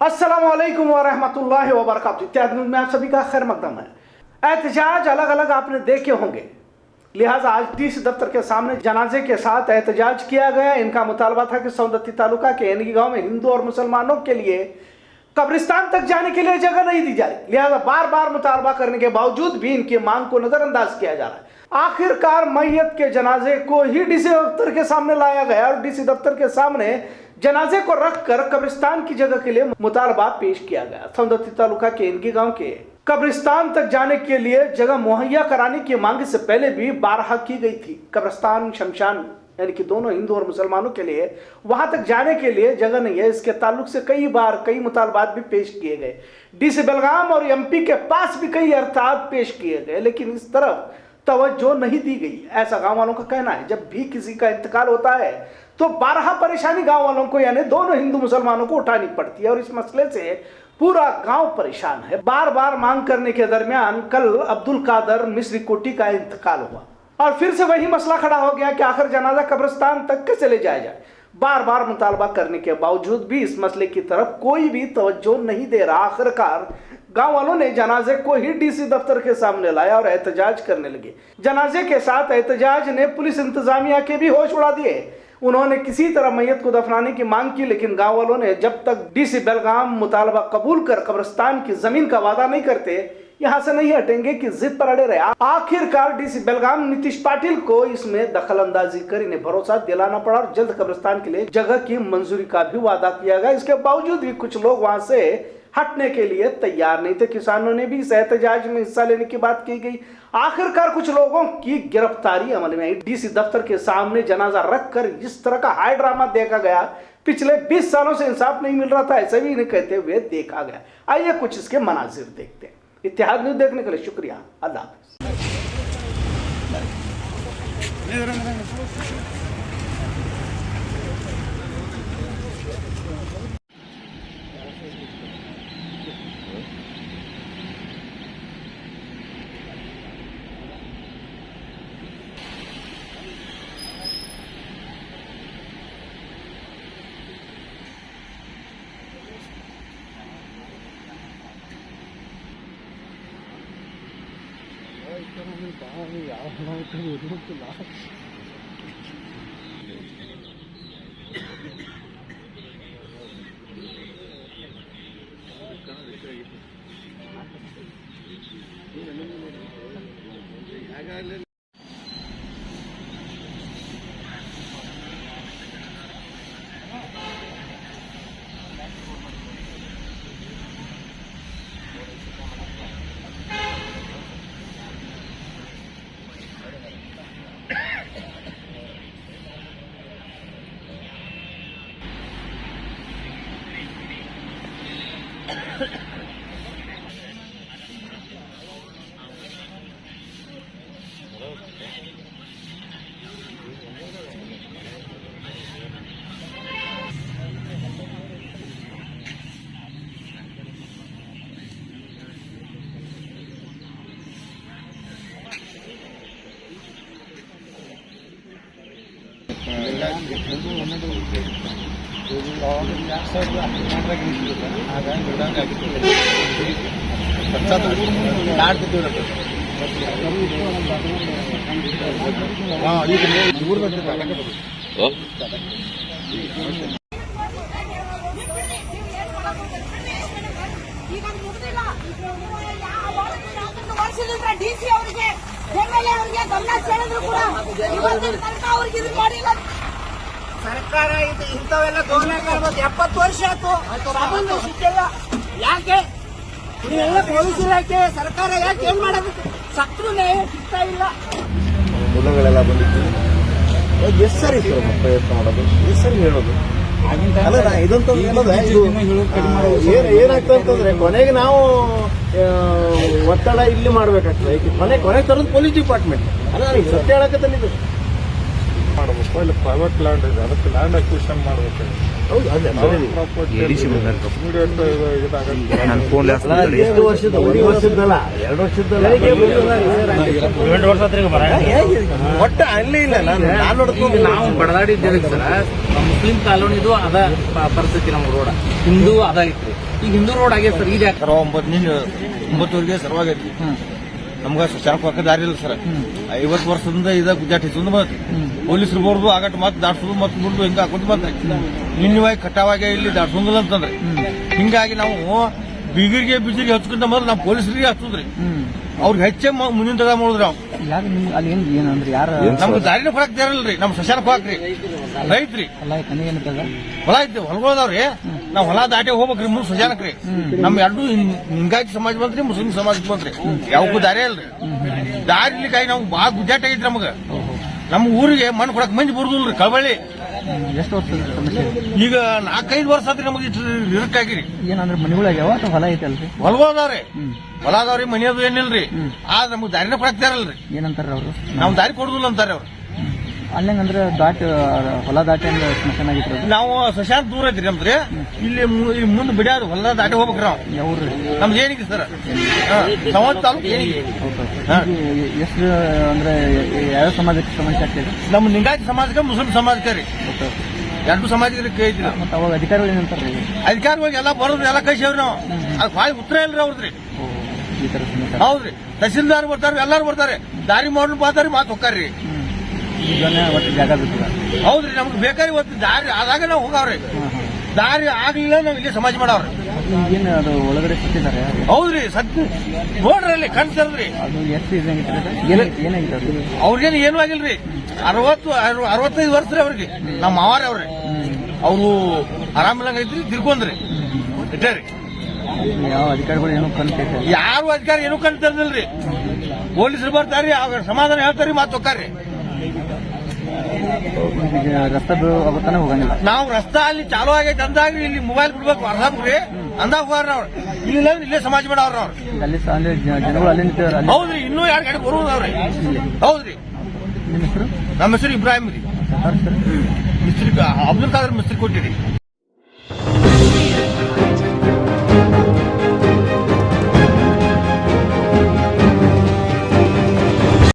अस्सलाम वालेकुम वरहमतुल्लाहि वबरकातुहू। इत्यादि में आप सभी का खैर मकदम है। एहतजाज अलग अलग आपने देखे होंगे, लिहाजा आज डीसी दफ्तर के सामने जनाजे के साथ एहतजाज किया गया। इनका मुतालबा था कि सौंदत्ती तालुका के एनगी गांव में हिंदू और मुसलमानों के लिए कब्रिस्तान तक जाने के लिए जगह नहीं दी जा रही। लिहाजा बार बार मुतालबा करने के बावजूद भी इनकी मांग को नजरअंदाज किया जा रहा है। आखिरकार मैयत के जनाजे को ही डीसी दफ्तर के सामने लाया गया और डीसी दफ्तर के सामने जनाजे को रखकर कब्रिस्तान की जगह के लिए मुतालबा पेश किया गया। सौंदत्ती तालुका के एनगी गांव के कब्रिस्तान तक जाने के लिए जगह मुहैया कराने की मांग से पहले भी बारहा की गई थी। कब्रिस्तान शमशान यानी कि दोनों हिंदू और मुसलमानों के लिए वहां तक जाने के लिए जगह नहीं है। इसके ताल्लुक से कई बार कई मुतालबात भी पेश किए गए। डीसी बेलगाम और एमपी के पास भी कई अर्ताब पेश किए गए, लेकिन इस तरफ तवज्जो नहीं दी गई, ऐसा गांव वालों का कहना है। जब भी किसी का इंतकाल होता है तो बारहा परेशानी गांव वालों को यानी दोनों हिंदू मुसलमानों को उठानी पड़ती है और इस मसले से पूरा गांव परेशान है। बार बार मांग करने के दरमियान कल अब्दुल कादर मिस्री कोटी का इंतकाल हुआ और फिर से वही मसला खड़ा हो गया कि आखिर जनाजा कब्रिस्तान तक कैसे ले जाया जाए। बार बार मुतालबा करने के बावजूद भी इस मसले की तरफ कोई भी तवज्जो नहीं दे रहा। आखिरकार गांव वालों ने जनाजे को ही डीसी दफ्तर के सामने लाया और एहतजाज करने लगे। जनाजे के साथ एहतजाज ने पुलिस इंतजामिया के भी होश उड़ा दिए। उन्होंने किसी तरह मैयत को दफनाने की मांग की, लेकिन गांव वालों ने जब तक डीसी बेलगाम मुतालबा कबूल कर कब्रिस्तान की जमीन का वादा नहीं करते यहां से नहीं हटेंगे की जिद पर अड़े रहे। आखिरकार डीसी बेलगाम नीतीश पाटिल को इसमें दखल अंदाजी कर इन्हें भरोसा दिलाना पड़ा और जल्द कब्रिस्तान के लिए जगह की मंजूरी का भी वादा किया गया। इसके बावजूद भी कुछ लोग वहां से हटने के लिए तैयार नहीं थे। किसानों ने भी इस एहतजाज में हिस्सा लेने की बात की गई। आखिरकार कुछ लोगों की गिरफ्तारी अमल में आई। डीसी दफ्तर के सामने जनाजा रखकर इस तरह का हाई ड्रामा देखा गया, पिछले 20 सालों से इंसाफ नहीं मिल रहा था, ऐसा भी इन्हें कहते हुए देखा गया। आइए कुछ इसके मनाजिर देखते हैं। इत्तेहाद न्यूज़ देखने के लिए शुक्रिया। अल्लाह हाफ़िज़। ಡಿಸಿ ಅವರಿಗೆ ಎಂಎಲ್ಎ ಅವರಿಗೆ ಗಮನ ಸೆಳೆದ್ರು ಕೂಡ ಇವತ್ತಿನ ತನಕ ಅವ್ರಿಗೆ ಇದು ಮಾಡಿಲ್ಲ ಸರ್ಕಾರ. ಇದು ಇಂಥವೆಲ್ಲ ಧೋರಣೆ ಮಾಡ್ಬೋದು. 70 ವರ್ಷ ಆಯ್ತು ಸಂಬಂಧ ಸಿಕ್ಕಿಲ್ಲ. ಯಾಕೆ ಇದೆಲ್ಲ ಪೊಲೀಸ್ ಇಲಾಖೆ ಸರ್ಕಾರ ಯಾಕೆ ಏನ್ ಮಾಡೋದು? ಸತ್ರು ನ್ಯಾಯ ಸಿಗ್ತಾ ಇಲ್ಲ. ಮೂಲಗಳೆಲ್ಲ ಬಂದಿತ್ತು. ಎಷ್ಟು ಸರಿ ಪ್ರಯತ್ನ ಮಾಡೋದು, ಎಷ್ಟು ಸರಿ ಹೇಳೋದು ಅಲ್ಲ. ಇದಂತ ಏನಾಗ್ತದೆ ಅಂತಂದ್ರೆ ಕೊನೆಗೆ ನಾವು ಒತ್ತಡ ಇಲ್ಲಿ ಮಾಡ್ಬೇಕಾಗ್ತದೆ. ಕೊನೆ ತರೋದು ಪೊಲೀಸ್ ಡಿಪಾರ್ಟ್ಮೆಂಟ್ ಅಲ್ಲ. ನನಗೆ ಸತ್ಯ ಹೇಳಕ್ಕೆ ತಂದಿದ್ದು ಮಾಡಬೇಕು. ಇಲ್ಲಿ ಪ್ರೈವೇಟ್ ಲ್ಯಾಂಡ್ ಇದೆ, ಅದಕ್ಕೆ ಲ್ಯಾಂಡ್ ಅಕ್ವಿಷನ್ ಮಾಡಬೇಕು. ಹೌದು, ಅದೇ ಎಷ್ಟು ವರ್ಷದ? 1 ವರ್ಷದ್ದಲ್ಲ, 2 ವರ್ಷದ್ದಲ್ಲ, ಒಟ್ಟ ಅಲ್ಲಿ ಇಲ್ಲ. ನಾನು ನೋಡ್ಕೊಂಡು ನಾವು ಬಡದಾಡಿದ್ದೇವೆ ಸರ್. ಮುಸ್ಲಿಂ ಕಾಲೋನಿದು ಅದ ಪರಿಸ್ಥಿತಿ. ನಮ್ಮ ರೋಡ ಹಿಂದೂ ಅದಾಗಿತ್ತು. ಈಗ ಹಿಂದೂ ರೋಡ್ ಆಗೈತೆ ಸರ್ ಈಗ ಸರ್ 9 ಸರ್ವಾಗೈತಿ ನಮ್ಗ ಶಾಂಕ್ ಹಾಕ ದಾರಿ ಇಲ್ಲ ಸರ್ 50 ವರ್ಷದಿಂದ ಇದ ಗುಜಾಟ್ ಹೆಚ್ಚು ಬಂದ್ರಿ ಪೊಲೀಸರು ಬರ್ದು ಆಗಟ್ ಮತ್ತೆ ದಾಟ್ಸೋದು ಮತ್ತೆ ಬಿಡುದು ಹಿಂಗ ಹಾಕೊಂಡು ಬಂದ್ರಿ ನಿನ್ನೆವಾಗಿ ಕಟ್ಟಾವಾಗಿ ಇಲ್ಲಿ ದಾಟ್ಸೋದಿಲ್ಲ ಅಂತಂದ್ರಿ ಹಿಂಗಾಗಿ ನಾವು ಬೀಗರಿಗೆ ಬಿಜಿರಿಗೆ ಹಚ್ಕೊಂಡ ಮೊದಲು ನಾವು ಪೊಲೀಸರಿಗೆ ಹಚ್ಚುದ್ರಿ ಅವ್ರಿಗೆ ಹೆಚ್ಚೆ ಮುಂದಿನ ತಗ ಮಾಡಿದ್ರಿ ನಾವು ಯಾರು ಅಲ್ಲಿ ಏನಂದ್ರೆ ಯಾರು ನಮ್ಗೆ ದಾರಿನ ಕೊಡಕ್ ಇರಲ್ರಿ ನಮ್ ಶಶಾನಕ್ ಹಾಕ್ರಿ ರೈತ್ರಿ ಹೊಲ ಐತಿ ಹೊಲಗಳದಾವ್ರಿ ನಾವ್ ಹೊಲ ದಾಟಿ ಹೋಗ್ಬೇಕ್ರಿ ಮುಂದ್ ಶಶಾನಕ್ರಿ ನಮ್ ಎರಡು ಹಿಂಗಾಗಿ ಸಮಾಜ ಬಂದ್ರಿ ಮುಸ್ಲಿಂ ಸಮಾಜ ಬಂದ್ರಿ ಯಾವಕ್ಕೂ ದಾರಿ ಅಲ್ರಿ ದಾರಿ ಇರ್ಲಿಕ್ಕಾಗಿ ನಾವು ಬಾಳ ಗುಜ್ಜಾಟ ಆಗೈತ್ರಿ ನಮಗ ನಮ್ ಊರಿಗೆ ಮಣ್ಣು ಕೊಡಕ್ ಮಂದಿ ಬರುದಿಲ್ರಿ ಕಳಬಳ್ಳಿ ಎಷ್ಟು ವರ್ಷ ಸಮಸ್ಯೆ ಈಗ 4-5 ವರ್ಷ ಆದ್ರಿ ನಮಗೆ ಇರಕ್ಕಾಗಿರಿ ಏನಂದ್ರೆ ಮನೆಗಳಾಗ್ಯಾವ ಅಥವಾ ಹೊಲ ಐತಲ್ರಿ ಹೊಲಗಳದಾವ್ರಿ ಹೊಲ ಅದಾವ್ರಿ ಮನಿ ಅದು ಏನಿಲ್ರಿ ಆದ್ರೆ ನಮ್ಗೆ ದಾರಿನ ಕೊಡಕ್ತಾರಲ್ರಿ ಏನಂತಾರ ಅವರು ನಾವು ದಾರಿ ಕೊಡುದಿಲ್ಲ ಅಂತಾರೆ ಅವ್ರು ಅಲ್ಲಂಗಂದ್ರೆ ಹೊಲ ದಾಟಿ ಅಂದ್ರೆ ಸ್ಮಶಾನ ಆಗಿತ್ತು ನಾವು ಶಶಾಂತ್ ದೂರ ಐತ್ರಿ ನಮ್ದ್ರಿ ಇಲ್ಲಿ ಮುಂದೆ ಬಿಡ್ಯಾರ ಹೊಲ ದಾಟಿ ಹೋಗ್ಬೇಕ್ರಿ ನಾವು ಯಾವ್ರಿ ನಮ್ದು ಏನಿಗೆ ಸರ್ ಸಂವತ್ ತಾಲೂಕು ಏನಿಗೆ ಎಷ್ಟು ಅಂದ್ರೆ ಯಾವ ಸಮಾಜಕ್ಕೆ ಸಮಸ್ಯೆ ಆಗ್ತದೆ ನಮ್ಮ ಲಿಂಗಾಯತ ಸಮಾಜಕ್ಕೆ ಮುಸ್ಲಿಂ ಸಮಾಜಕ್ಕೆ ರೀ ಎರಡು ಸಮಾಜಕ್ಕೆ ಕೇಳ್ತೀವಿ ಮತ್ತೆ ಅವಾಗ ಅಧಿಕಾರಿಗಳು ಏನಂತಾರೆ ಅಧಿಕಾರಿಗಳಿಗೆ ಎಲ್ಲ ಬರೋದು ಎಲ್ಲ ಕಳ್ಸೇವ್ರಿ ನಾವು ಅದು ಭಾಳ ಉತ್ತರ ಇಲ್ರಿ ಅವ್ರದ್ರಿ ಈ ತರ ಸಮಸ್ಯೆ ಹೌದ್ರಿ ತಹಸೀಲ್ದಾರ್ ಬರ್ತಾರ ಎಲ್ಲಾರು ಬರ್ತಾರೆ ದಾರಿ ಮಾಡೋಣ ಬಾತಾರಿ ಮಾತು ಹೋಗ್ತಾರ್ರಿ ಈಗ ಒಟ್ಟು ಜಾಗ ಬಿಟ್ಟಿಲ್ಲ ಹೌದ್ರಿ ನಮ್ಗೆ ಬೇಕಾರಿ ಇವತ್ತು ದಾರಿ ಆದಾಗ ನಾವು ಹೋಗವ್ರಿ ದಾರಿ ಆಗ್ಲಿಲ್ಲ ನಾವ್ ಇಲ್ಲಿ ಸಮಾಜ ಮಾಡವ್ರಿ ಈಗೇನು ಅದು ಒಳಗಡೆ ಸುತ್ತಿದ್ದಾರೆ ಹೌದ್ರಿ ಸತ್ಯ ನೋಡ್ರಿ ಅಲ್ಲಿ ಕಣ್ತರದ್ರಿ ಅದು ಎಷ್ಟು ಇದಾಗಿತ್ತು ಏನಾಗಿತ್ತು ಅದು ಅವ್ರಿಗೇನು ಏನೂ ಆಗಿಲ್ರಿ 65 ವರ್ಷ ರೀ ಅವ್ರಿಗೆ ನಮ್ಮ ಮಾವಾರಿ ಅವ್ರಿ ಅವರು ಆರಾಮಿಲ್ಲಂಗ ಐತ್ರಿ ತಿರ್ಕೊಂಡ್ರಿ ಇಟ್ಟೇ ರೀ ಯಾವ ಅಧಿಕಾರಿಗಳು ಏನೋ ಕನ್ಸೈತೆ ಯಾರು ಅಧಿಕಾರಿ ಏನೂ ಕಣ್ತರದಿಲ್ರಿ ಪೊಲೀಸರು ಬರ್ತಾರ್ರಿ ಅವ್ರ ಸಮಾಧಾನ ಹೇಳ್ತಾರ್ರಿ ಮಾತು ಹೋಗ್ತಾರ್ರಿ ರಸ್ತೆ ಅವತ್ತಾನೆ ಹೋಗಂಗಿಲ್ಲ ನಾವು ರಸ್ತಾ ಅಲ್ಲಿ ಚಾಲೂ ಆಗೈತೆ ಅಂದಾಗ ಇಲ್ಲಿ ಮೊಬೈಲ್ ಬಿಡ್ಬೇಕು ಅರ್ಧಾಕ್ರಿ ಅಂದಾಗ ಹೋಗ್ರ ಅವ್ರು ಇಲ್ಲ ಇಲ್ಲೇ ಸಮಾಜ ಮಾಡವ್ರ ಅವ್ರು ಅಲ್ಲಿ ಅಂದ್ರೆ ಜನಗಳು ಅಲ್ಲಿ ನಿಂತಿದ್ದಾರೆ ಹೌದ್ರಿ ಇನ್ನೂ 2 ಗಾಡಿ ಬರುವುದವ್ರಿ ಹೌದ್ರಿ ನಿಮ್ಮ ಹೆಸರು ನಮ್ಮ ಹೆಸರು ಇಬ್ರಾಹಿಂ ರೀ ಮಿಸ್ತ್ರಿ ಅಬ್ದುಲ್ ಖಾದರ್ ಮಿಸ್ತ್ರಿ ಕೊಟ್ಟಿರಿ